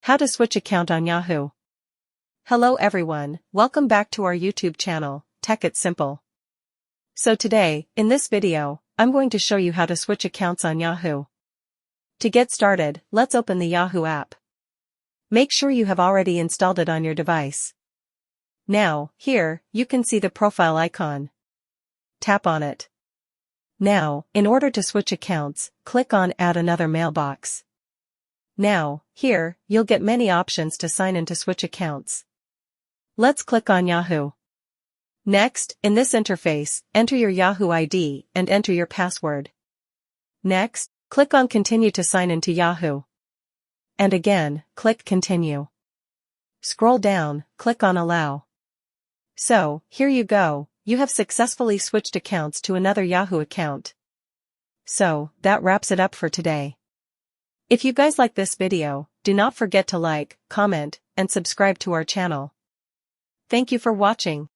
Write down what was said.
How to switch account on Yahoo. Hello everyone, welcome back to our YouTube channel, Tech It's Simple. So today, in this video, I'm going to show you how to switch accounts on Yahoo. To get started, let's open the Yahoo app. Make sure you have already installed it on your device. Now, here, you can see the profile icon. Tap on it. Now, in order to switch accounts, click on Add Another Mailbox. Now, here, you'll get many options to sign in to switch accounts. Let's click on Yahoo. Next, in this interface, enter your Yahoo ID and enter your password. Next, click on Continue to sign into Yahoo. And again, click Continue. Scroll down, click on Allow. So, here you go, you have successfully switched accounts to another Yahoo account. So, that wraps it up for today. If you guys like this video, do not forget to like, comment, and subscribe to our channel. Thank you for watching.